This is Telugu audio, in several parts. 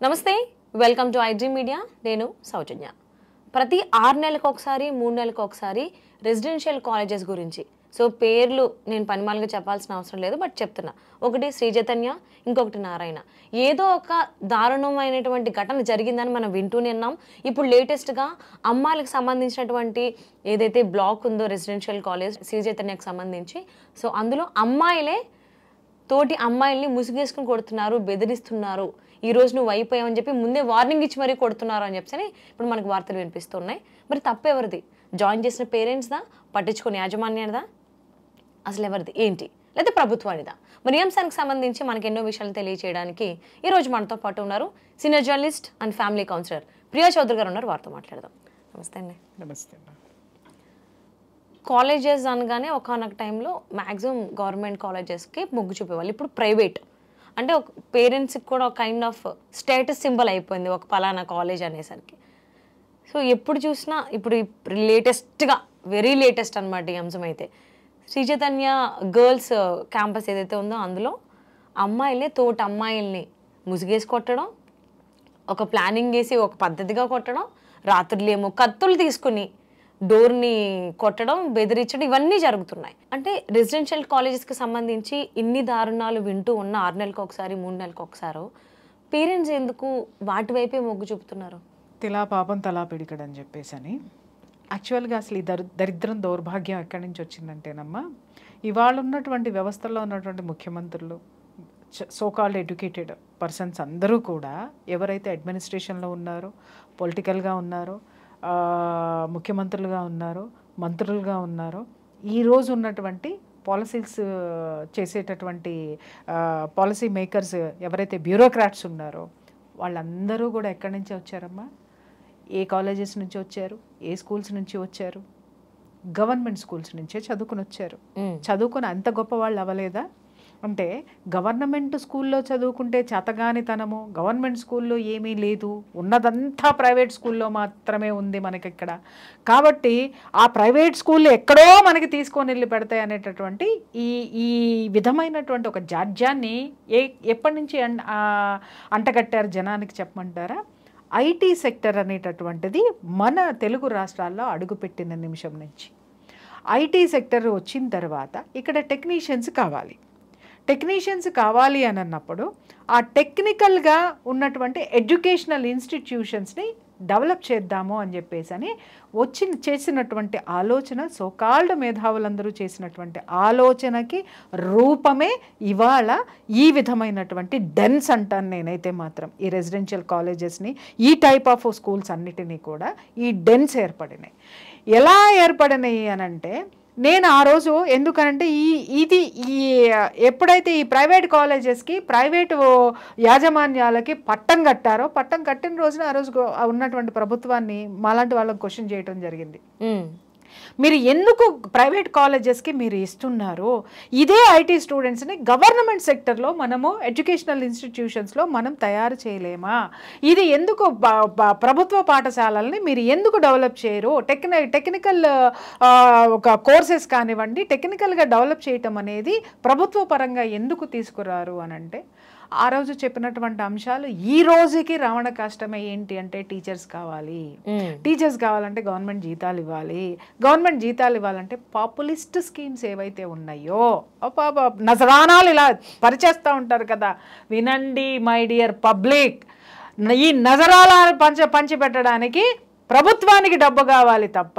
నమస్తే వెల్కమ్ టు ఐడ్రీమ్ మీడియా నేను సౌజన్య ప్రతి 6 నెలలకు ఒకసారి 3 నెలలకు ఒకసారి రెసిడెన్షియల్ కాలేజెస్ గురించి సో పేర్లు నేను పనిమాలుగా చెప్పాల్సిన అవసరం లేదు బట్ చెప్తున్నా ఒకటి శ్రీ చైతన్య ఇంకొకటి నారాయణ ఏదో ఒక దారుణమైనటువంటి ఘటన జరిగిందని మనం వింటూనే ఉన్నాం ఇప్పుడు లేటెస్ట్ గా అమ్మాయిలకు సంబంధించినటువంటి ఏదైతే బ్లాక్ ఉందో రెసిడెన్షియల్ కాలేజ్ శ్రీ చైతన్యకి సంబంధించి సో అందులో అమ్మాయిలే తోటి అమ్మాయిల్ని ముసుగేసుకుని కొడుతున్నారు బెదిరిస్తున్నారు ఈ రోజు నువ్వు అయిపోయావని చెప్పి ముందే వార్నింగ్ ఇచ్చి మరీ కొడుతున్నారు అని చెప్పి ఇప్పుడు మనకు వార్తలు వినిపిస్తున్నాయి మరి తప్పెవరిది జాయిన్ చేసిన పేరెంట్స్దా పట్టించుకుని యాజమాన్యానిదా అసలు ఎవరిది ఏంటి లేదా ప్రభుత్వానిదా మరి ఈ అంశానికి సంబంధించి మనకి ఎన్నో విషయాలు తెలియజేయడానికి ఈ రోజు మనతో పాటు ఉన్నారు senior journalist and family counsellor Priya Chaudhary garu ఉన్నారు వారితో మాట్లాడదాం నమస్తే అండి నమస్తే కాలేజెస్ అనగానే ఒకనొక టైంలో మ్యాక్సిమం గవర్నమెంట్ కాలేజెస్కి మొగ్గు చూపేవాళ్ళు ఇప్పుడు ప్రైవేట్ అంటే ఒక పేరెంట్స్కి కూడా ఒక కైండ్ ఆఫ్ స్టేటస్ సింబల్ అయిపోయింది ఒక పలానా కాలేజ్ అనేసరికి సో ఎప్పుడు చూసినా ఇప్పుడు లేటెస్ట్గా వెరీ లేటెస్ట్ అనమాట ఈ అంశం అయితే శ్రీ చైతన్య గర్ల్స్ క్యాంపస్ ఏదైతే ఉందో అందులో అమ్మాయిలే తోటి అమ్మాయిల్ని ముసుగేసి కొట్టడం ఒక ప్లానింగ్ వేసి ఒక పద్ధతిగా కొట్టడం రాత్రులు ఏమో కత్తులు తీసుకుని డోర్ని కొట్టడం బెదిరించడం ఇవన్నీ జరుగుతున్నాయి అంటే రెసిడెన్షియల్ కాలేజెస్కి సంబంధించి ఇన్ని దారుణాలు వింటూ ఉన్న 6 నెలలకు ఒకసారి 3 నెలలకు ఒకసారి పేరెంట్స్ ఎందుకు వాటి వైపే మొగ్గు చూపుతున్నారు తిలా పాపం తలా పిడికడని చెప్పేసి అని యాక్చువల్గా అసలు ఈ దరిద్రం దౌర్భాగ్యం ఎక్కడి నుంచి వచ్చిందంటేనమ్మా ఇవాళ ఉన్నటువంటి వ్యవస్థలో ఉన్నటువంటి ముఖ్యమంత్రులు సోకాల్డ్ ఎడ్యుకేటెడ్ పర్సన్స్ అందరూ కూడా ఎవరైతే అడ్మినిస్ట్రేషన్లో ఉన్నారో పొలిటికల్గా ఉన్నారో ముఖ్యమంత్రులుగా ఉన్నారో మంత్రులుగా ఉన్నారో ఈరోజు ఉన్నటువంటి పాలసీస్ చేసేటటువంటి పాలసీ మేకర్స్ ఎవరైతే బ్యూరోక్రాట్స్ ఉన్నారో వాళ్ళందరూ కూడా ఎక్కడి నుంచి వచ్చారమ్మా ఏ కాలేజెస్ నుంచి వచ్చారు ఏ స్కూల్స్ నుంచి వచ్చారు గవర్నమెంట్ స్కూల్స్ నుంచే చదువుకుని వచ్చారు చదువుకుని అంత గొప్ప వాళ్ళు అవ్వలేదా అంటే గవర్నమెంట్ స్కూల్లో చదువుకుంటే చేతగానితనము గవర్నమెంట్ స్కూల్లో ఏమీ లేదు ఉన్నదంతా ప్రైవేట్ స్కూల్లో మాత్రమే ఉంది మనకి ఇక్కడ కాబట్టి ఆ ప్రైవేట్ స్కూల్లో ఎక్కడో మనకి తీసుకొని వెళ్ళి పెడతాయి అనేటటువంటి ఈ విధమైనటువంటి ఒక జాడ్యాన్ని ఎప్పటి నుంచి అంటగట్టారు జనానికి చెప్పమంటారా ఐటీ సెక్టర్ అనేటటువంటిది మన తెలుగు రాష్ట్రాల్లో అడుగుపెట్టిన నిమిషం నుంచి ఐటీ సెక్టర్ వచ్చిన తర్వాత ఇక్కడ టెక్నీషియన్స్ కావాలి అని అన్నప్పుడు ఆ టెక్నికల్గా ఉన్నటువంటి ఎడ్యుకేషనల్ ఇన్స్టిట్యూషన్స్ని డెవలప్ చేద్దాము అని చెప్పేసి అని చేసినటువంటి ఆలోచన సోకాల్డ్ మేధావులందరూ చేసినటువంటి ఆలోచనకి రూపమే ఇవాళ ఈ విధమైనటువంటి డెన్స్ అంటాను నేనైతే మాత్రం ఈ రెసిడెన్షియల్ కాలేజెస్ని ఈ టైప్ ఆఫ్ స్కూల్స్ అన్నిటినీ కూడా ఈ డెన్స్ ఏర్పడినాయి ఎలా ఏర్పడినాయి అనంటే నేను ఆ రోజు ఎందుకనంటే ఎప్పుడైతే ఈ ప్రైవేట్ కాలేజెస్కి ప్రైవేటు యాజమాన్యాలకి పట్టం కట్టిన రోజున ఆ రోజు ఉన్నటువంటి ప్రభుత్వాన్ని మాలాంటి వాళ్ళకి క్వశ్చన్ చేయడం జరిగింది మీరు ఎందుకు ప్రైవేట్ కాలేజెస్కి మీరు ఇస్తున్నారు ఇదే ఐటీ స్టూడెంట్స్ని గవర్నమెంట్ సెక్టర్లో మనము ఎడ్యుకేషనల్ ఇన్స్టిట్యూషన్స్లో మనం తయారు చేయలేమా ఇది ఎందుకు ప్రభుత్వ పాఠశాలల్ని మీరు ఎందుకు డెవలప్ చేయరు టెక్నికల్ ఒక కోర్సెస్ కానివ్వండి టెక్నికల్గా డెవలప్ చేయటం అనేది ప్రభుత్వ పరంగా ఎందుకు తీసుకురారు అని అంటే ఆ రోజు చెప్పినటువంటి అంశాలు ఈ రోజుకి రావణ కష్టమే ఏంటి అంటే టీచర్స్ కావాలంటే గవర్నమెంట్ జీతాలు ఇవ్వాలంటే పాపులిస్ట్ స్కీమ్స్ ఏవైతే ఉన్నాయో నజరానాలు ఇలా పరిచేస్తూ ఉంటారు కదా వినండి మై డియర్ పబ్లిక్ ఈ నజరాలను పంచిపెట్టడానికి ప్రభుత్వానికి డబ్బు కావాలి తప్ప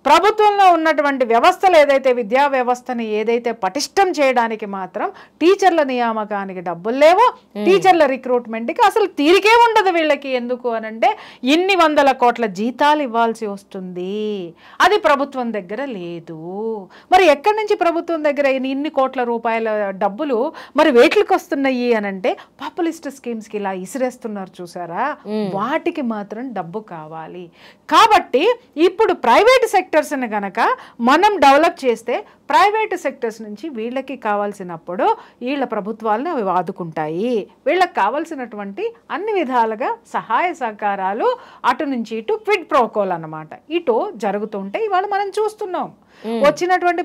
ప్రభుత్వంలో ఉన్నటువంటి వ్యవస్థలు ఏదైతే విద్యా వ్యవస్థని ఏదైతే పటిష్టం చేయడానికి మాత్రం టీచర్ల నియామకానికి డబ్బులు లేవో టీచర్ల రిక్రూట్మెంట్కి అసలు తీరికే ఉండదు వీళ్ళకి ఎందుకు అనంటే ఇన్ని వందల కోట్ల జీతాలు ఇవ్వాల్సి వస్తుంది అది ప్రభుత్వం దగ్గర లేదు మరి ఎక్కడి నుంచి ప్రభుత్వం దగ్గర ఇన్ని కోట్ల రూపాయల డబ్బులు మరి వేట్లకి వస్తున్నాయి అనంటే పాపులిస్ట్ స్కీమ్స్కి ఇలా ఇసిరేస్తున్నారు చూసారా వాటికి మాత్రం డబ్బు కావాలి కాబట్టి ఇప్పుడు ప్రైవేట్ సెక్టర్స్ని గనక మనం డెవలప్ చేస్తే ప్రైవేట్ సెక్టర్స్ నుంచి వీళ్ళకి కావాల్సినప్పుడు వీళ్ళ ప్రభుత్వాలను అవి ఆదుకుంటాయి వీళ్ళకి కావాల్సినటువంటి అన్ని విధాలుగా సహాయ సహకారాలు అటు నుంచి ఇటు క్విడ్ ప్రోకోల్ అన్నమాట ఇటు జరుగుతుంటే ఇవాళ మనం చూస్తున్నాం వచ్చినటువంటి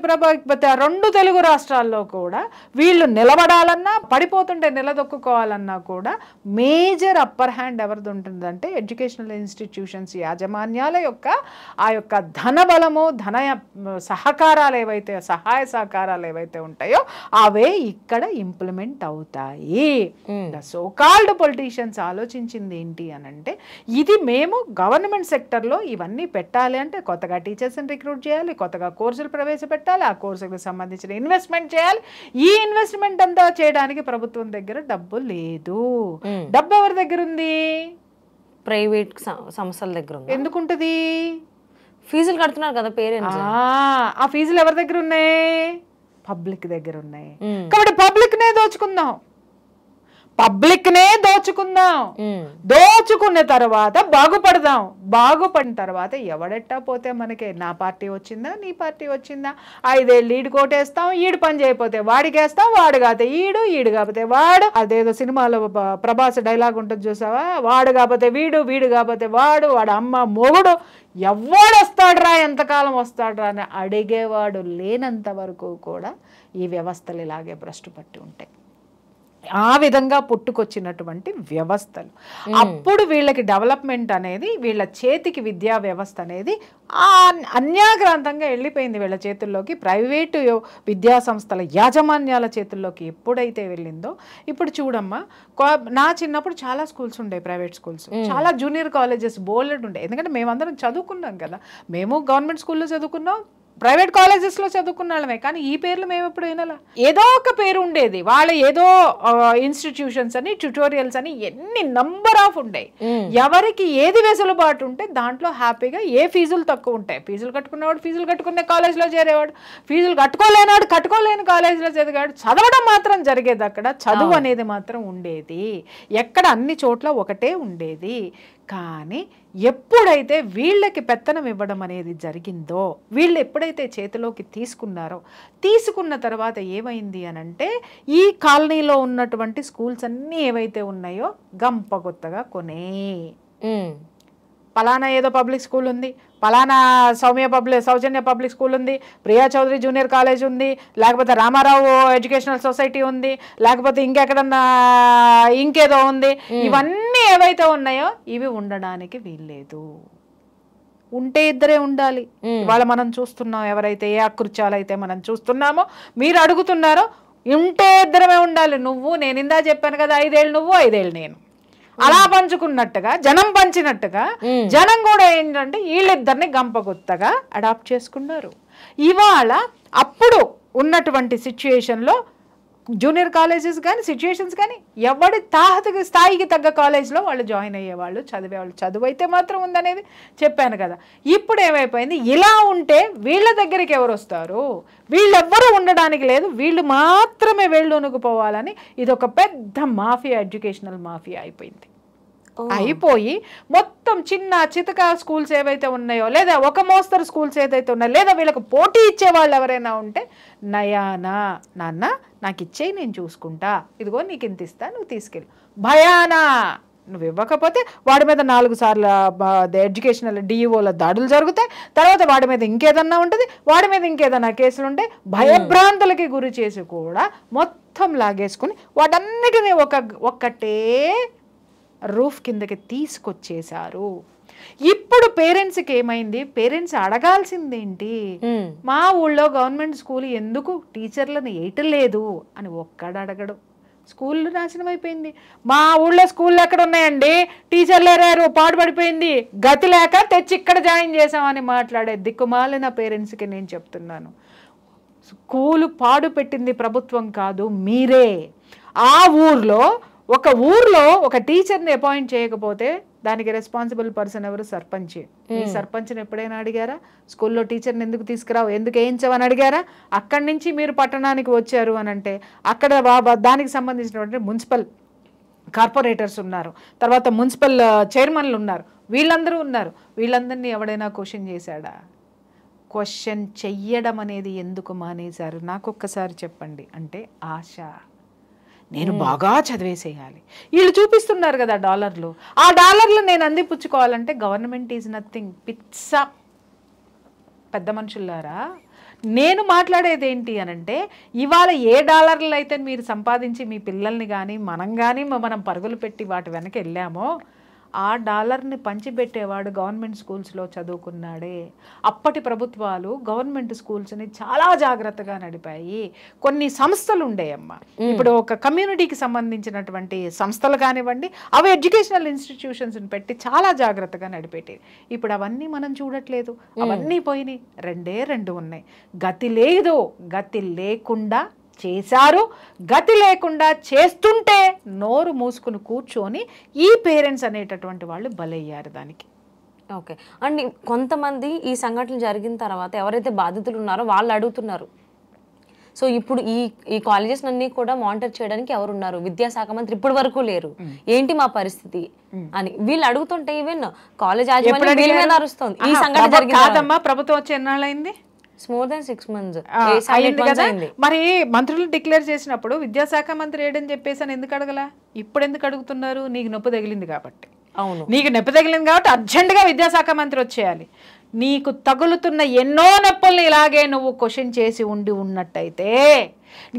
రెండు తెలుగు రాష్ట్రాల్లో కూడా వీళ్ళు నిలబడాలన్నా పడిపోతుంటే నిలదొక్కుకోవాలన్నా కూడా మేజర్ అప్పర్ హ్యాండ్ ఎవరిది ఉంటుందంటే ఎడ్యుకేషనల్ ఇన్స్టిట్యూషన్స్ యాజమాన్యాల యొక్క ఆ యొక్క ధనబలము సహకారాలు ఏవైతే సహాయ సహకారాలు ఏవైతే ఉంటాయో అవే ఇక్కడ ఇంప్లిమెంట్ అవుతాయి. ద సో కాల్డ్ పొలిటీషియన్స్ ఆలోచించింది ఏంటి అని అంటే ఇది మేము గవర్నమెంట్ సెక్టర్లో ఇవన్నీ పెట్టాలి అంటే కొత్తగా టీచర్స్ని రిక్రూట్ చేయాలి, కొత్తగా కోర్సులు ప్రవేశపెట్టాలి, ఆ కోర్సులకు సంబంధించిన ఇన్వెస్ట్మెంట్ చేయాలి. ఈ ఇన్వెస్ట్మెంట్ అంతా చేయడానికి ప్రభుత్వం దగ్గర డబ్బు లేదు. డబ్బు ఎవరి దగ్గర ఉంది? ప్రైవేట్ సంస్థల దగ్గర ఉంది. ఎందుకుంటది? ఫీజులు కడుతున్నారు కదా పేరెంట్స్. ఆ ఫీజులు ఎవరి దగ్గర ఉన్నాయి? పబ్లిక్ దగ్గర ఉన్నాయి. కాబట్టి పబ్లిక్ నే దోచుకుందాం, దోచుకున్న తర్వాత బాగుపడదాం. బాగుపడిన తర్వాత ఎవడెట్టా పోతే మనకే నా పార్టీ వచ్చిందా నీ పార్టీ వచ్చిందా, 5 ఏళ్ళు ఈడు కోటేస్తాం, ఈడు పని చేయకపోతే వాడికేస్తాం, వాడు కాకపోతే ఈడు కాకపోతే వాడు. అదేదో సినిమాలో ప్రభాస్ డైలాగ్ ఉంటుంది చూసావా, వాడు కాకపోతే వీడు, వీడు కాకపోతే వాడు అమ్మ మొగుడు, ఎవడొస్తాడ్రా ఎంతకాలం వస్తాడ్రా అని అడిగేవాడు లేనంత వరకు కూడా ఈ వ్యవస్థలు ఇలాగే భ్రష్టు పట్టి ఉంటాయి. ఆ విధంగా పుట్టుకొచ్చినటువంటి వ్యవస్థలు. అప్పుడు వీళ్ళకి డెవలప్మెంట్ అనేది వీళ్ళ చేతికి విద్యా వ్యవస్థ అనేది అన్యాక్రాంతంగా వెళ్ళిపోయింది వీళ్ళ చేతుల్లోకి. ప్రైవేటు విద్యా సంస్థల యాజమాన్యాల చేతుల్లోకి ఎప్పుడైతే వెళ్ళిందో, ఇప్పుడు చూడమ్మా, నా చిన్నప్పుడు చాలా స్కూల్స్ ఉండే, ప్రైవేట్ స్కూల్స్, చాలా జూనియర్ కాలేజెస్ బోల్డ్ ఉండే. ఎందుకంటే మేమందరం చదువుకున్నాం కదా, మేము గవర్నమెంట్ స్కూల్లో చదువుకున్నాం, ప్రైవేట్ కాలేజెస్లో చదువుకున్న వాళ్ళమే. కానీ ఈ పేర్లు మేము ఎప్పుడు వినాలా? ఏదో ఒక పేరు ఉండేది, వాళ్ళ ఏదో ఇన్స్టిట్యూషన్స్ అని, ట్యూటోరియల్స్ అని, ఎన్ని నంబర్ ఆఫ్ ఉండేవి. ఎవరికి ఏది వెసులుబాటు ఉంటే దాంట్లో హ్యాపీగా, ఏ ఫీజులు తక్కువ ఉంటాయి, ఫీజులు కట్టుకునేవాడు ఫీజులు కట్టుకునే కాలేజ్లో చేరేవాడు, ఫీజులు కట్టుకోలేనాడు కట్టుకోలేని కాలేజీలో చదివాడు. చదవడం మాత్రం జరిగేది అక్కడ, చదువు అనేది మాత్రం ఉండేది ఎక్కడ, అన్ని చోట్ల ఒకటే ఉండేది. కానీ ఎప్పుడైతే వీళ్ళకి పెత్తనం ఇవ్వడం అనేది జరిగిందో, వీళ్ళు ఎప్పుడైతే చేతిలోకి తీసుకున్న తర్వాత ఏమైంది అని అంటే, ఈ కాలనీలో ఉన్నటువంటి స్కూల్స్ అన్నీ ఏవైతే ఉన్నాయో గంపగొత్తగా పలానా ఏదో పబ్లిక్ స్కూల్ ఉంది, పలానా సౌజన్య పబ్లిక్ స్కూల్ ఉంది, ప్రియా చౌదరి జూనియర్ కాలేజ్ ఉంది, లేకపోతే రామారావు ఎడ్యుకేషనల్ సొసైటీ ఉంది, లేకపోతే ఇంకెక్కడన్నా ఇంకేదో ఉంది. ఇవన్నీ ఏవైతే ఉన్నాయో ఇవి ఉండడానికి వీల్లేదు. ఉంటే ఇద్దరే ఉండాలి. ఇవాళ మనం చూస్తున్నాం, ఎవరైతే ఏ అకృత్యాలైతే మనం చూస్తున్నామో, మీరు అడుగుతున్నారో, ఉంటే ఇద్దరమే ఉండాలి. నువ్వు నేను ఇందా చెప్పాను కదా, 5 ఏళ్ళు నువ్వు 5 ఏళ్ళు నేను, అలా పంచుకున్నట్టుగా జనం పంచినట్టుగా జనం కూడా ఏంటంటే వీళ్ళిద్దరిని గంపగుత్తగా అడాప్ట్ చేసుకున్నారు. ఇవాళ అప్పుడు ఉన్నటువంటి సిచ్యుయేషన్లో జూనియర్ కాలేజెస్ కానీ సిచ్యుయేషన్స్ కానీ ఎవడి స్థాయికి తగ్గ కాలేజ్లో వాళ్ళు జాయిన్ అయ్యేవాళ్ళు, చదివేవాళ్ళు. చదువు అయితే మాత్రం ఉందనేది చెప్పాను కదా. ఇప్పుడు ఏమైపోయింది, ఇలా ఉంటే వీళ్ళ దగ్గరికి ఎవరు వస్తారు? వీళ్ళెవ్వరూ ఉండడానికి లేదు, వీళ్ళు మాత్రమే వెళ్ళునుకుపోవాలని ఇది ఒక పెద్ద మాఫియా, ఎడ్యుకేషనల్ మాఫియా అయిపోయి మొత్తం చిన్న చితక స్కూల్స్ ఏవైతే ఉన్నాయో, లేదా ఒక మోస్తరు స్కూల్స్ ఏదైతే ఉన్నాయో, లేదా వీళ్ళకి పోటీ ఇచ్చే వాళ్ళు ఎవరైనా ఉంటే, నయానా నాన్న నాకు ఇచ్చేయి నేను చూసుకుంటా, ఇదిగో నీకు ఇంత ఇస్తా నువ్వు తీసుకెళ్ళి, భయానా నువ్వు ఇవ్వకపోతే వాడి మీద 4 సార్లు ఎడ్యుకేషనల్ డిఈఓల దాడులు జరుగుతాయి, తర్వాత వాడి మీద ఇంకేదన్నా ఉంటుంది, వాడి మీద ఇంకేదన్నా కేసులు ఉంటాయి, భయభ్రాంతులకి గురి చేసి కూడా మొత్తం లాగేసుకుని వాటన్నిటినీ ఒక్కటే రూఫ్ కిందకి తీసుకొచ్చేశారు. ఇప్పుడు పేరెంట్స్కి ఏమైంది, పేరెంట్స్ అడగాల్సిందేంటి, మా ఊళ్ళో గవర్నమెంట్ స్కూల్ ఎందుకు టీచర్లను వేయటలేదు అని ఒక్కడు అడగడు. స్కూళ్ళు నాశనం అయిపోయింది. మా ఊళ్ళో స్కూళ్ళు ఎక్కడ ఉన్నాయండి, టీచర్లు ఎరారు, పాడుపడిపోయింది, గతి లేక తెచ్చి ఇక్కడ జాయిన్ చేసామని మాట్లాడే దిక్కుమాలిన పేరెంట్స్కి నేను చెప్తున్నాను, స్కూలు పాడు పెట్టింది ప్రభుత్వం కాదు, మీరే. ఆ ఊర్లో ఒక టీచర్ని అపాయింట్ చేయకపోతే దానికి రెస్పాన్సిబుల్ పర్సన్ ఎవరు? సర్పంచ్. ఈ సర్పంచ్ని ఎప్పుడైనా అడిగారా స్కూల్లో టీచర్ని ఎందుకు తీసుకురావు, ఎందుకు వేయించవని అడిగారా? అక్కడి నుంచి మీరు పట్టణానికి వచ్చారు అని అంటే అక్కడ దానికి సంబంధించినటువంటి మున్సిపల్ కార్పొరేటర్స్ ఉన్నారు, తర్వాత మున్సిపల్ చైర్మన్లు ఉన్నారు, వీళ్ళందరూ ఉన్నారు. వీళ్ళందరినీ ఎవడైనా క్వశ్చన్ చేశాడా? క్వశ్చన్ చెయ్యడం అనేది ఎందుకు మానేశారు? నాకు ఒక్కసారి చెప్పండి. అంటే ఆశ, నేను బాగా చదివేసేయాలి. వీళ్ళు చూపిస్తున్నారు కదా డాలర్లు, ఆ డాలర్లు నేను అందిపుచ్చుకోవాలంటే గవర్నమెంట్ ఈజ్ నథింగ్. పిచ్చ పెద్ద మనుషులారా, నేను మాట్లాడేది ఏంటి అనంటే ఇవాళ ఏ డాలర్లు అయితే మీరు సంపాదించి మీ పిల్లల్ని కానీ మనం కానీ మనం పరుగులు పెట్టి వాటి వెనక వెళ్ళామో ఆ డాలర్ని పంచిపెట్టేవాడు గవర్నమెంట్ స్కూల్స్లో చదువుకున్నాడే. అప్పటి ప్రభుత్వాలు గవర్నమెంట్ స్కూల్స్ని చాలా జాగ్రత్తగా నడిపాయి. కొన్ని సంస్థలు ఉండేయమ్మా, ఇప్పుడు ఒక కమ్యూనిటీకి సంబంధించినటువంటి సంస్థలు కానివ్వండి, అవి ఎడ్యుకేషనల్ ఇన్స్టిట్యూషన్స్ని పెట్టి చాలా జాగ్రత్తగా నడిపేటివి. ఇప్పుడు అవన్నీ మనం చూడట్లేదు, అవన్నీ పోయినాయి. రెండు ఉన్నాయి. గతి లేదు, గతి లేకుండా చేశారు. గతి లేకుండా చేస్తుంటే నోరు మూసుకుని కూర్చొని ఈ పేరెంట్స్ అనేటటువంటి వాళ్ళు బలయ్యారు దానికి. ఓకే అండ్ కొంతమంది ఈ సంఘటనలు జరిగిన తర్వాత ఎవరైతే బాధితులు ఉన్నారో వాళ్ళు అడుగుతున్నారు, సో ఇప్పుడు ఈ కాలేజెస్ అన్ని కూడా మానిటర్ చేయడానికి ఎవరున్నారు? విద్యాశాఖ మంత్రి ఇప్పటి వరకు లేరు, ఏంటి మా పరిస్థితి అని వీళ్ళు అడుగుతుంటే ఈవెన్ కాలేజ్ యాజమాన్యం వీళ్ళ మీద అరుస్తుంది. ఈ సంఘటన జరిగింది కాదమ్మా, ప్రభుత్వం వచ్చి ఎన్నాళ్ళైంది? మోర్ దెన్ 6 months అయింది కదా. మరి మంత్రులు డిక్లేర్ చేసినప్పుడు విద్యాశాఖ మంత్రి ఏడని చెప్పేసి అని ఎందుకు అడగలా? ఇప్పుడు ఎందుకు అడుగుతున్నారు? నీకు నొప్పి తగిలింది కాబట్టి. అవును, నీకు నొప్పి తగిలింది కాబట్టి అర్జెంటుగా విద్యాశాఖ మంత్రి వచ్చేయాలి. నీకు తగులుతున్న ఎన్నో నొప్పుల్ని ఇలాగే నువ్వు క్వశ్చన్ చేసి ఉన్నట్టయితే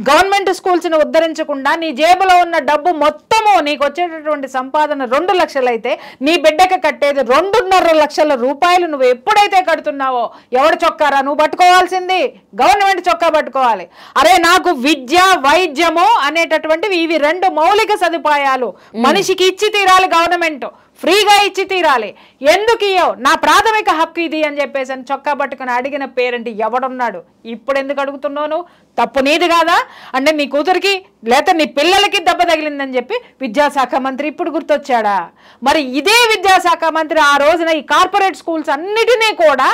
గవర్నమెంట్ స్కూల్స్ని ఉద్ధరించకుండా నీ జేబులో ఉన్న డబ్బు మొత్తము నీకు వచ్చేటటువంటి సంపాదన 2 లక్షలు అయితే నీ బిడ్డకి కట్టేది 2.5 లక్షల రూపాయలు నువ్వు ఎప్పుడైతే కడుతున్నావో ఎవడు చొక్కారా నువ్వు పట్టుకోవాల్సింది? గవర్నమెంట్ చొక్కా పట్టుకోవాలి. అరే నాకు విద్య వైద్యము అనేటటువంటివి ఇవి 2 మౌలిక సదుపాయాలు మనిషికి ఇచ్చి తీరాలి, గవర్నమెంట్ ఫ్రీగా ఇచ్చి తీరాలి. ఎందుకు ఇయ్యవు? నా ప్రాథమిక హక్కు ఇది అని చెప్పేసి అని చొక్కా పట్టుకుని అడిగిన పేరెంట్ ఎవడున్నాడు? ఇప్పుడు ఎందుకు అడుగుతున్నావు? తప్పు నీది కాదా? అంటే నీ కూతురికి లేక నీ పిల్లలకి దెబ్బ తగిలిందని చెప్పి విద్యాశాఖ మంత్రి ఇప్పుడు గుర్తొచ్చాడా? మరి ఇదే విద్యాశాఖ మంత్రి ఆ రోజున ఈ కార్పొరేట్ స్కూల్స్ అన్నిటినీ కూడా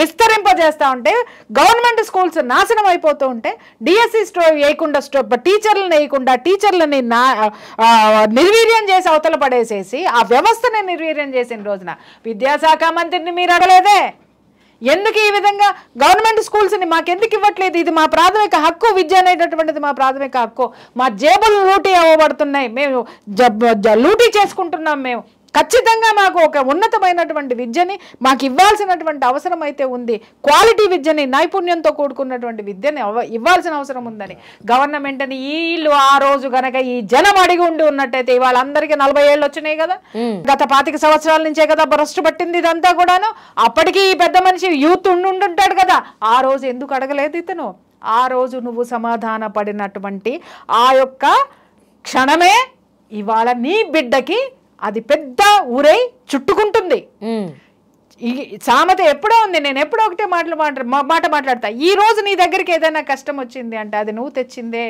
విస్తరింపజేస్తా ఉంటే, గవర్నమెంట్ స్కూల్స్ నాశనం అయిపోతూ ఉంటే, డిఎస్సి వేయకుండా టీచర్లను వేయకుండా టీచర్లని నిర్వీర్యం చేసి అవతల పడేసేసి ఆ వ్యవస్థని నిర్వీర్యం చేసిన రోజున విద్యాశాఖ మంత్రిని మీరు అడగలేదే? ఎందుకు ఈ విధంగా గవర్నమెంట్ స్కూల్స్ని మాకెందుకు ఇవ్వట్లేదు? ఇది మా ప్రాథమిక హక్కు, విద్య అనేటటువంటిది మా ప్రాథమిక హక్కు. మా జేబులు లూటీ అవ్వబడుతున్నాయి, మేము లూటీ చేసుకుంటున్నాం. మేము ఖచ్చితంగా మాకు ఒక ఉన్నతమైనటువంటి విద్యని మాకు ఇవ్వాల్సినటువంటి అవసరం అయితే ఉంది. క్వాలిటీ విద్యని, నైపుణ్యంతో కూడుకున్నటువంటి విద్యని ఇవ్వాల్సిన అవసరం ఉందని గవర్నమెంట్ని వీళ్ళు ఆ రోజు గనక ఈ జనం అడిగి ఉండి ఉన్నట్టయితే ఇవాళ అందరికీ 40 ఏళ్ళు వచ్చినాయి కదా. గత 25 సంవత్సరాల నుంచే కదా భ్రష్టు పట్టింది ఇదంతా కూడాను. అప్పటికి ఈ పెద్ద మనిషి యూత్ ఉండుంటాడు కదా. ఆ రోజు ఎందుకు అడగలేదు ఇతను? ఆ రోజు నువ్వు సమాధాన పడినటువంటి ఆ యొక్క క్షణమే ఇవాళ నీ బిడ్డకి అది పెద్ద ఊరై చుట్టుకుంటుంది. ఈ సామెత ఎప్పుడో ఉంది. నేను ఎప్పుడో ఒకటే మాట మాట్లాడతా. ఈ రోజు నీ దగ్గరికి ఏదైనా కష్టం వచ్చింది అంటే అది నువ్వు తెచ్చిందే,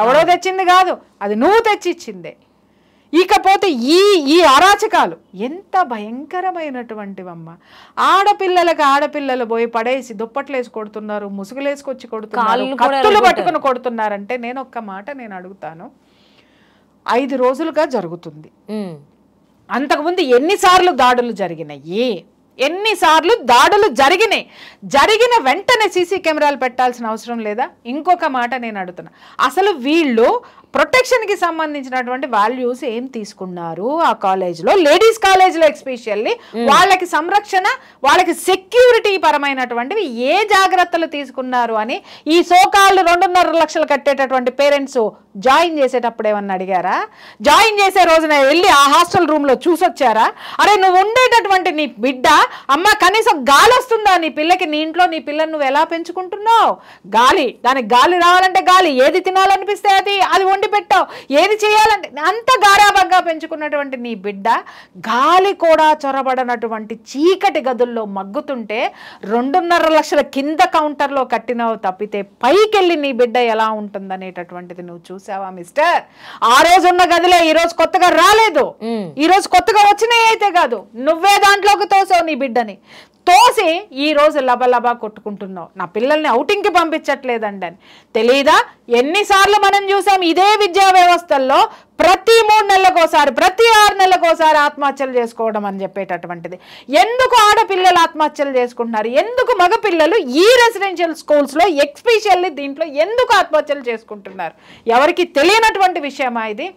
ఎవడో తెచ్చింది కాదు, అది నువ్వు తెచ్చిచ్చిందే. ఇకపోతే ఈ అరాచకాలు ఎంత భయంకరమైనటువంటివమ్మ. ఆడపిల్లలు పోయి పడేసి దుప్పట్లేసి కొడుతున్నారు, ముసుగులేసుకొచ్చి కొడుతున్నారు, కత్తులు పట్టుకుని కొడుతున్నారంటే నేను ఒక్క మాట నేను అడుగుతాను. 5 రోజులుగా జరుగుతుంది. అంతకుముందు ఎన్నిసార్లు దాడులు జరిగినాయి? జరిగిన వెంటనే సీసీ కెమెరాలు పెట్టాల్సిన అవసరం లేదా? ఇంకొక మాట నేను అడుగుతున్నా, అసలు వీళ్ళు ప్రొటెక్షన్కి సంబంధించినటువంటి వాల్యూస్ ఏం తీసుకున్నారు ఆ కాలేజ్లో? లేడీస్ కాలేజ్లో ఎస్పెషల్లీ వాళ్ళకి సంరక్షణ, వాళ్ళకి సెక్యూరిటీ పరమైనటువంటివి ఏ జాగ్రత్తలు తీసుకున్నారు అని ఈ సోకాళ్ళు 2.5 లక్షలు కట్టేటటువంటి పేరెంట్స్ జాయిన్ చేసేటప్పుడు ఏమన్నా అడిగారా? జాయిన్ చేసే రోజున వెళ్ళి ఆ హాస్టల్ రూమ్లో చూసొచ్చారా? అరే నువ్వు ఉండేటటువంటి నీ బిడ్డ అమ్మ కనీసం గాలి వస్తుందా నీ పిల్లకి? నీ ఇంట్లో నీ పిల్లని నువ్వు ఎలా పెంచుకుంటున్నావు? గాలి, దానికి గాలి రావాలంటే గాలి, ఏది తినాలనిపిస్తే అది వండి పెట్టావు, ఏది చేయాలంటే అంత గారాబంగా పెంచుకున్నటువంటి నీ బిడ్డ గాలి కూడా చొరబడనటువంటి చీకటి గదుల్లో మగ్గుతుంటే 2.5 లక్షల కింద కౌంటర్లో కట్టినావు తప్పితే పైకెళ్ళి నీ బిడ్డ ఎలా ఉంటుందనేటటువంటిది నువ్వు చూసావా మిస్టర్? ఆ రోజు ఉన్న గదిలే ఈ రోజు కొత్తగా రాలేదు, ఈ రోజు కొత్తగా వచ్చినాయి అయితే కాదు, నువ్వే దాంట్లోకి తోసావు నీ బిడ్డని. తోసి ఈ రోజు లబలబా కొట్టుకుంటున్నావు, నా పిల్లల్ని ఔటింగ్కి పంపించట్లేదండి అని. తెలీదా? ఎన్నిసార్లు మనం చూసాం ఇదే విద్యా వ్యవస్థల్లో ప్రతి 3 నెలలకోసారి, ప్రతి 6 నెలలకోసారి ఆత్మహత్యలు చేసుకోవడం అని చెప్పేటటువంటిది. ఎందుకు ఆడపిల్లలు ఆత్మహత్యలు చేసుకుంటున్నారు? ఎందుకు మగపిల్లలు ఈ రెసిడెన్షియల్ స్కూల్స్లో ఎస్పెషల్లీ దీంట్లో ఎందుకు ఆత్మహత్యలు చేసుకుంటున్నారు? ఎవరికి తెలియనటువంటి విషయమా ఇది?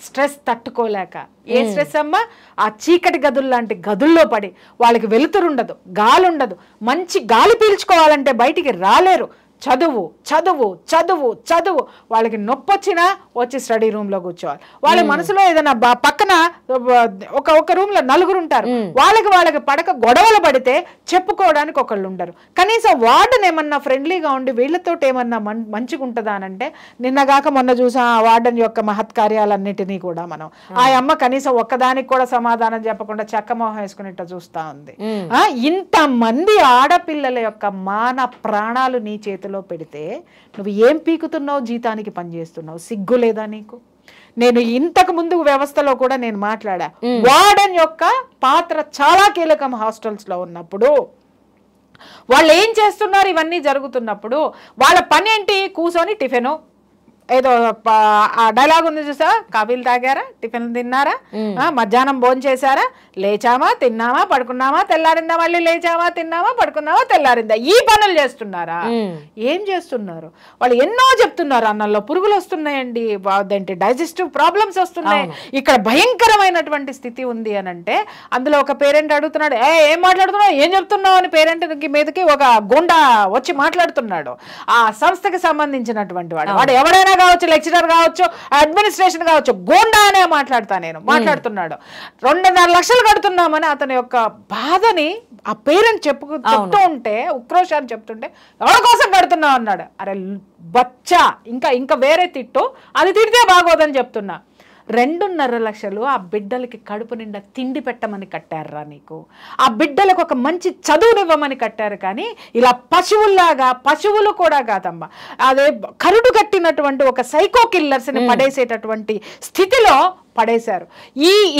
స్ట్రెస్ తట్టుకోలేక. ఏ స్ట్రెస్ అమ్మా? ఆ చీకటి గదులు లాంటి గదుల్లో పడి వాళ్ళకి వెలుతురుండదు, గాలి ఉండదు, మంచి గాలి పీల్చుకోవాలంటే బయటికి రాలేరు. చదువు చదువు చదువు చదువు. వాళ్ళకి నొప్పి వచ్చినా వచ్చి స్టడీ రూమ్లో కూర్చోవాలి. వాళ్ళ మనసులో ఏదైనా పక్కన ఒక రూమ్లో నలుగురు ఉంటారు, వాళ్ళకి పడక గొడవలు పడితే చెప్పుకోవడానికి ఒకళ్ళు ఉండరు. కనీసం వార్డెన్ ఏమన్నా ఫ్రెండ్లీగా ఉండి వీళ్ళతో ఏమన్నా మంచిగా ఉంటుందా అని అంటే, నిన్నగాక మొన్న చూసాం ఆ వార్డెన్ యొక్క మహత్కార్యాలన్నిటినీ కూడా మనం. ఆ అమ్మ కనీసం ఒక్కదానికి కూడా సమాధానం చెప్పకుండా చెక్కమోహం వేసుకునేట్టు చూస్తా ఉంది. ఇంతమంది ఆడపిల్లల యొక్క మాన ప్రాణాలు నీ చేతిలో పెడితే నువ్వు ఏం పీకుతున్నావు? జీతానికి పనిచేస్తున్నావు. సిగ్గు లేదా నీకు? నేను ఇంతకు ముందు వ్యవస్థలో కూడా నేను మాట్లాడా. వార్డెన్ యొక్క పాత్ర చాలా కీలకం. హాస్టల్స్ లో ఉన్నప్పుడు వాళ్ళు ఏం చేస్తున్నారు, ఇవన్నీ జరుగుతున్నప్పుడు వాళ్ళ పని ఏంటి? కూర్చొని టిఫిను ఏదో ఆ డైలాగ్ ఉంది చూసా, కాఫీలు తాగారా, టిఫిన్ తిన్నారా, మధ్యాహ్నం భోజనం చేశారా, లేచామా తిన్నామా పడుకున్నామా తెల్లారిందా, మళ్ళీ లేచామా తిన్నామా పడుకున్నామా తెల్లారిందా, ఈ పనులు చేస్తున్నారా? ఏం చేస్తున్నారు? వాళ్ళు ఎన్నో చెప్తున్నారు, అన్నంలో పురుగులు వస్తున్నాయండి, అదేంటి డైజెస్టివ్ ప్రాబ్లమ్స్ వస్తున్నాయి, ఇక్కడ భయంకరమైనటువంటి స్థితి ఉంది అని అంటే, అందులో ఒక పేరెంట్ అడుగుతున్నాడు, ఏం మాట్లాడుతున్నావు, ఏం చెప్తున్నావు అని పేరెంట్ మీదకి ఒక గుండా వచ్చి మాట్లాడుతున్నాడు. ఆ సంస్థకి సంబంధించినటువంటి వాడు ఎవడైనా కావచ్చు, లెక్చరర్ కావచ్చు, అడ్మినిస్ట్రేషన్ కావచ్చు, గోండా అనే మాట్లాడుతున్నాడు. 2.5 లక్షలు కడుతున్నామని అతని యొక్క బాధని ఆ పేరెంట్ చెప్తూ ఉంటే, ఉక్రోషాన్ని చెప్తుంటే, ఎవరి కోసం కడుతున్నావు అన్నాడు. అరే బచ్చా, ఇంకా వేరే తిట్టు, అది తిడితే బాగోదని చెప్తున్నా. 2.5 లక్షలు ఆ బిడ్డలకి కడుపు నిండా తిండి పెట్టమని కట్టారా నీకు? ఆ బిడ్డలకు ఒక మంచి చదువునివ్వమని కట్టారు. కానీ ఇలా పశువుల్లాగా, పశువులు కూడా కాదమ్మా, అదే కరుడు కట్టినటువంటి ఒక సైకో కిల్లర్స్ని పడేసేటటువంటి స్థితిలో పడేశారు.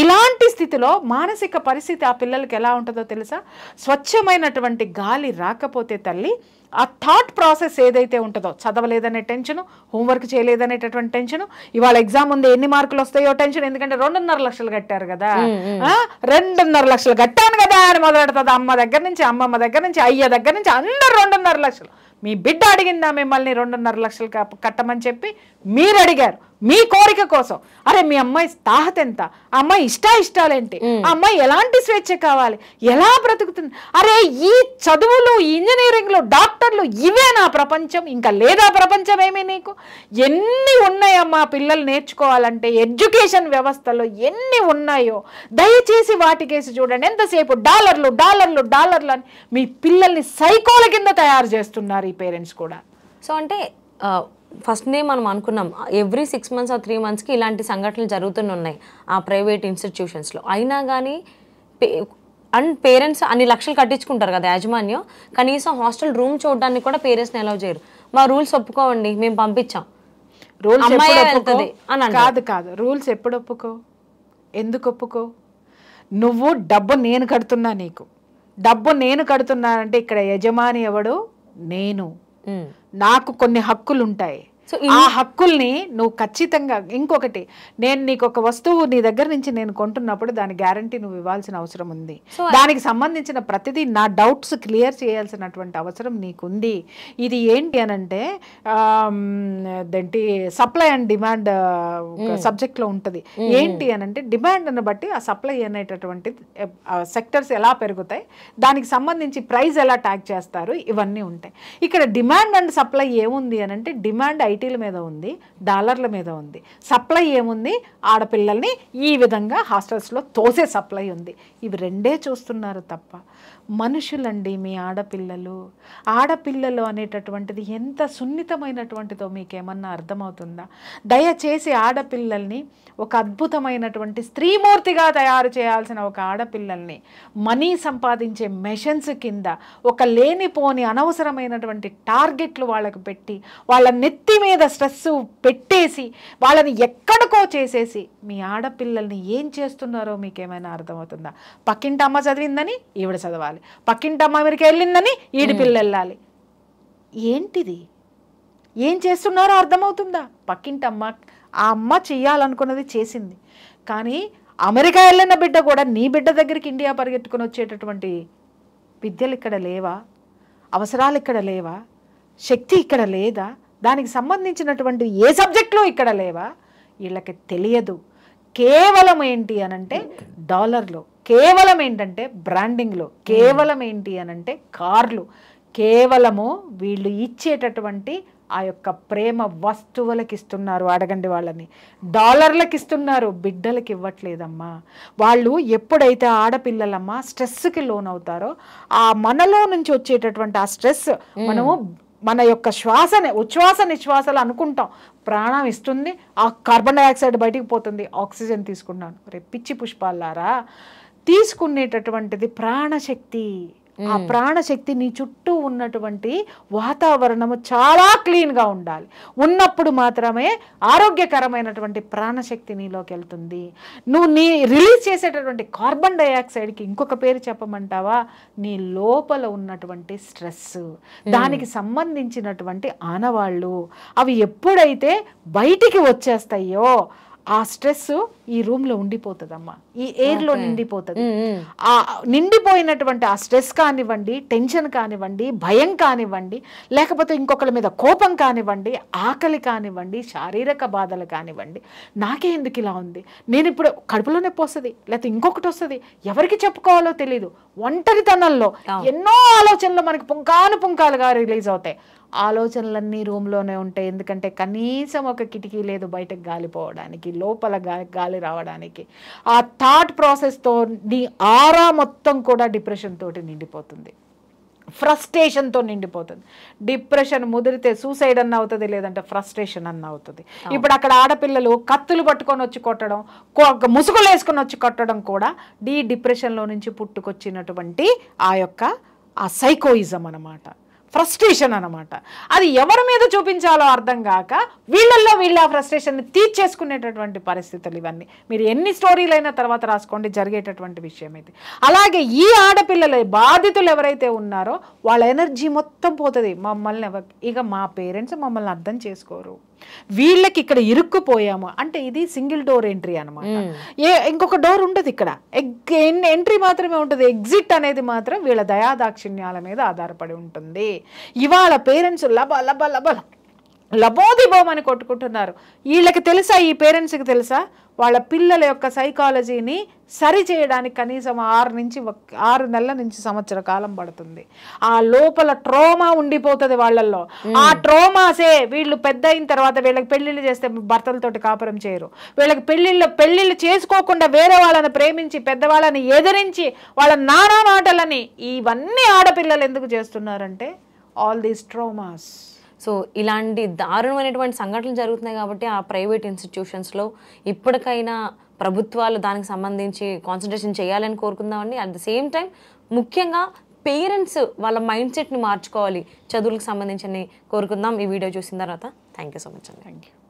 ఇలాంటి స్థితిలో మానసిక పరిస్థితి ఆ పిల్లలకి ఎలా ఉంటుందో తెలుసా? స్వచ్ఛమైనటువంటి గాలి రాకపోతే తల్లి, ఆ థాట్ ప్రాసెస్ ఏదైతే ఉంటుందో, చదవలేదనే టెన్షను, హోంవర్క్ చేయలేదనేటటువంటి టెన్షను, ఇవాళ ఎగ్జామ్ ఉంది ఎన్ని మార్కులు వస్తాయో టెన్షన్, ఎందుకంటే 2.5 లక్షలు కట్టారు కదా, 2.5 లక్షలు కట్టాను కదా అని మొదలెడుతుంది. అమ్మ దగ్గర నుంచి, అమ్మమ్మ దగ్గర నుంచి, అయ్య దగ్గర నుంచి అందరు 2.5 లక్షలు. మీ బిడ్డ అడిగిందా మిమ్మల్ని 2.5 లక్షలు కట్టమని చెప్పి? మీరు అడిగారు మీ కోరిక కోసం. అరే మీ అమ్మాయి తాహత ఎంత, ఆ అమ్మాయి ఇష్టాలేంటి, ఆ అమ్మాయి ఎలాంటి స్వేచ్ఛ కావాలి, ఎలా బ్రతుకుతుంది, అరే ఈ చదువులు, ఇంజనీరింగ్లు, డాక్టర్లు, ఇవే నా ప్రపంచం, ఇంకా లేదా ప్రపంచం ఏమీ నీకు? ఎన్ని ఉన్నాయమ్మా పిల్లలు నేర్చుకోవాలంటే, ఎడ్యుకేషన్ వ్యవస్థలో ఎన్ని ఉన్నాయో, దయచేసి వాటికేసి చూడండి. ఎంతసేపు డాలర్లు డాలర్లు డాలర్లు అని మీ పిల్లల్ని సైకోల కింద తయారు చేస్తున్నారు ఈ పేరెంట్స్ కూడా. సో అంటే ఫస్ట్ డే మనం అనుకున్నాం ఎవ్రీ 6 months or 3 monthsకి ఇలాంటి సంఘటనలు జరుగుతున్నాయి ఆ ప్రైవేట్ ఇన్స్టిట్యూషన్స్లో. అయినా కానీ పేరెంట్స్ అన్ని లక్షలు కట్టించుకుంటారు కదా యాజమాన్యం, కనీసం హాస్టల్ రూమ్ చూడడానికి కూడా పేరెంట్స్ని అలౌ చేయరు. మా రూల్స్ ఒప్పుకోండి, మేము పంపించాం, కాదు రూల్స్ ఎప్పుడు ఒప్పుకో, ఎందుకు ఒప్పుకో? నువ్వు డబ్బు నేను కడుతున్నా, నీకు డబ్బు నేను కడుతున్నానంటే ఇక్కడ యజమాని ఎవడు? నేను. నాకు కొన్ని హక్కులు ఉంటాయి, ఆ హక్కుల్ని నువ్వు ఖచ్చితంగా. ఇంకొకటి, నేను నీకు ఒక వస్తువు నీ దగ్గర నుంచి నేను కొంటున్నప్పుడు దాని గ్యారంటీ నువ్వు ఇవ్వాల్సిన అవసరం ఉంది. దానికి సంబంధించిన ప్రతిదీ నా డౌట్స్ క్లియర్ చేయాల్సినటువంటి అవసరం నీకుంది. ఇది ఏంటి అనంటే సప్లై అండ్ డిమాండ్ సబ్జెక్ట్లో ఉంటుంది. ఏంటి అనంటే డిమాండ్ని బట్టి ఆ సప్లై అనేటటువంటి సెక్టర్స్ ఎలా పెరుగుతాయి, దానికి సంబంధించి ప్రైస్ ఎలా ట్యాగ్ చేస్తారు, ఇవన్నీ ఉంటాయి. ఇక్కడ డిమాండ్ అండ్ సప్లై ఏముంది అనంటే, డిమాండ్ ఐటీల మీద ఉంది, డాలర్ల మీద ఉంది. సప్లై ఏముంది? ఆడపిల్లల్ని ఈ విధంగా హాస్టల్స్లో తోసే సప్లై ఉంది. ఇవి రెండే చూస్తున్నారు తప్ప మనుషులండి మీ ఆడపిల్లలు అనేటటువంటిది ఎంత సున్నితమైనటువంటిదో మీకేమన్నా అర్థమవుతుందా? దయచేసి ఆడపిల్లల్ని ఒక అద్భుతమైనటువంటి స్త్రీమూర్తిగా తయారు చేయాల్సిన ఒక ఆడపిల్లల్ని మనీ సంపాదించే మెషన్స్ కింద ఒక లేనిపోని అనవసరమైనటువంటి టార్గెట్లు వాళ్ళకు పెట్టి, వాళ్ళ నెత్తి మీద స్ట్రెస్ పెట్టేసి, వాళ్ళని ఎక్కడికో చేసేసి మీ ఆడపిల్లల్ని ఏం చేస్తున్నారో మీకేమైనా అర్థమవుతుందా? పక్కింటి అమ్మ చదివిందని ఈవిడ చదవాలి, పక్కింటి అమ్మ అమెరికా వెళ్ళిందని ఈడి పిల్ల వెళ్ళాలి. ఏంటిది? ఏం చేస్తున్నారో అర్థమవుతుందా? పక్కింటి అమ్మ, ఆ అమ్మ చెయ్యాలనుకున్నది చేసింది, కానీ అమెరికా వెళ్ళిన బిడ్డ కూడా నీ బిడ్డ దగ్గరికి ఇండియా పరిగెత్తుకుని వచ్చేటటువంటి విద్యలు ఇక్కడ లేవా? అవసరాలు ఇక్కడ లేవా? శక్తి ఇక్కడ లేదా? దానికి సంబంధించినటువంటి ఏ సబ్జెక్టులు ఇక్కడ లేవా? వీళ్ళకి తెలియదు. కేవలం ఏంటి అనంటే డాలర్లో, కేవలం ఏంటంటే బ్రాండింగ్లో, కేవలం ఏంటి అనంటే కార్లు, కేవలము వీళ్ళు ఇచ్చేటటువంటి ఆ యొక్క ప్రేమ వస్తువులకి ఇస్తున్నారు. అడగండి వాళ్ళని. డాలర్లకు ఇస్తున్నారు, బిడ్డలకి ఇవ్వట్లేదమ్మా. వాళ్ళు ఎప్పుడైతే ఆడపిల్లలమ్మా స్ట్రెస్కి లోనవుతారో ఆ మనలో నుంచి వచ్చేటటువంటి ఆ స్ట్రెస్ మనము మన యొక్క ఉచ్ఛ్వాస నిశ్వాసలు అనుకుంటాం, ప్రాణం ఇస్తుంది, ఆ కార్బన్ డైఆక్సైడ్ బయటికి పోతుంది, ఆక్సిజన్ తీసుకున్నాను. రేపు పిచ్చి పుష్పాలారా, తీసుకునేటటువంటిది ప్రాణశక్తి. ఆ ప్రాణశక్తి నీ చుట్టూ ఉన్నటువంటి వాతావరణము చాలా క్లీన్గా ఉండాలి. ఉన్నప్పుడు మాత్రమే ఆరోగ్యకరమైనటువంటి ప్రాణశక్తి నీలోకి వెళ్తుంది. నువ్వు రిలీజ్ చేసేటటువంటి కార్బన్ డైఆక్సైడ్కి ఇంకొక పేరు చెప్పమంటావా? నీ లోపల ఉన్నటువంటి స్ట్రెస్, దానికి సంబంధించినటువంటి ఆనవాళ్ళు, అవి ఎప్పుడైతే బయటికి వచ్చేస్తాయో ఆ స్ట్రెస్ ఈ రూమ్లో ఉండిపోతుందమ్మా, ఈ ఎయిర్లో నిండిపోతుంది. ఆ నిండిపోయినటువంటి ఆ స్ట్రెస్ కానివ్వండి, టెన్షన్ కానివ్వండి, భయం కానివ్వండి, లేకపోతే ఇంకొకరి మీద కోపం కానివ్వండి, ఆకలి కానివ్వండి, శారీరక బాధలు కానివ్వండి, నాకే ఎందుకు ఇలా ఉంది, నేను ఇప్పుడు కడుపులో నొప్పి వస్తుంది, లేకపోతే ఇంకొకటి వస్తుంది, ఎవరికి చెప్పుకోవాలో తెలియదు. ఒంటరితనంలో ఎన్నో ఆలోచనలు మనకి పుంకాలుగా రిలీజ్ అవుతాయి. ఆలోచనలన్నీ రూమ్లోనే ఉంటాయి. ఎందుకంటే కనీసం ఒక కిటికీ లేదు బయటకు గాలి పోవడానికి, లోపల గాలి రావడానికి. ఆ థాట్ ప్రాసెస్తో నీ ఆరా మొత్తం కూడా డిప్రెషన్ తోటి నిండిపోతుంది, ఫ్రస్ట్రేషన్తో నిండిపోతుంది. డిప్రెషన్ ముదిరితే సూసైడ్ అన్న అవుతుంది, లేదంటే ఫ్రస్ట్రేషన్ అన్న అవుతుంది. ఇప్పుడు అక్కడ ఆడపిల్లలు కత్తులు పట్టుకొని వచ్చి కొట్టడం, ముసుగులు వేసుకొని వచ్చి కొట్టడం కూడా డిప్రెషన్లో నుంచి పుట్టుకొచ్చినటువంటి ఆ సైకోయిజం అన్నమాట, ఫ్రస్ట్రేషన్ అనమాట. అది ఎవరి మీద చూపించాలో అర్థం కాక వీళ్ళల్లో ఆ ఫ్రస్ట్రేషన్ని తీర్చేసుకునేటటువంటి పరిస్థితులు ఇవన్నీ. మీరు ఎన్ని స్టోరీలైనా తర్వాత రాసుకోండి, జరిగేటటువంటి విషయం ఇది. అలాగే ఈ ఆడపిల్లల బాధితులు ఎవరైతే ఉన్నారో వాళ్ళ ఎనర్జీ మొత్తం పోతుంది. మమ్మల్ని ఇక మా పేరెంట్స్ మమ్మల్ని అర్థం చేసుకోరు, వీళ్ళకి ఇక్కడ ఇరుక్కుపోయాము అంటే ఇది సింగిల్ డోర్ ఎంట్రీ అనమాట. ఇంకొక డోర్ ఉండదు ఇక్కడ, ఎంట్రీ మాత్రమే ఉంటుంది. ఎగ్జిట్ అనేది మాత్రం వీళ్ళ దయాదాక్షిణ్యాల మీద ఆధారపడి ఉంటుంది. ఇవాళ పేరెంట్స్ లబోదిబోమని కొట్టుకుంటున్నారు. వీళ్ళకి తెలుసా, ఈ పేరెంట్స్కి తెలుసా వాళ్ళ పిల్లల యొక్క సైకాలజీని సరి చేయడానికి కనీసం 6 నెలల నుంచి సంవత్సర కాలం పడుతుంది. ఆ లోపల ట్రోమా ఉండిపోతుంది వాళ్ళల్లో. ఆ ట్రోమాసే వీళ్ళు పెద్ద అయిన తర్వాత వీళ్ళకి పెళ్ళిళ్ళు చేస్తే భర్తలతోటి కాపురం చేయరు. వీళ్ళకి పెళ్ళిళ్ళు చేసుకోకుండా వేరే వాళ్ళని ప్రేమించి పెద్దవాళ్ళని ఎదిరించి వాళ్ళ నానా మాటలని ఇవన్నీ ఆడపిల్లలు ఎందుకు చేస్తున్నారంటే ఆల్ దీస్ ట్రోమాస్. సో ఇలాంటి దారుణమైనటువంటి సంఘటనలు జరుగుతున్నాయి కాబట్టి ఆ ప్రైవేట్ ఇన్స్టిట్యూషన్స్లో ఇప్పటికైనా ప్రభుత్వాలు దానికి సంబంధించి కాన్సన్ట్రేషన్ చేయాలని కోరుకుందామండి. అట్ ద సేమ్ టైం ముఖ్యంగా పేరెంట్స్ వాళ్ళ మైండ్ సెట్ని మార్చుకోవాలి చదువులకు సంబంధించి కోరుకుందాం ఈ వీడియో చూసిన తర్వాత. థ్యాంక్ యూ సో మచ్ అండి. Thank you.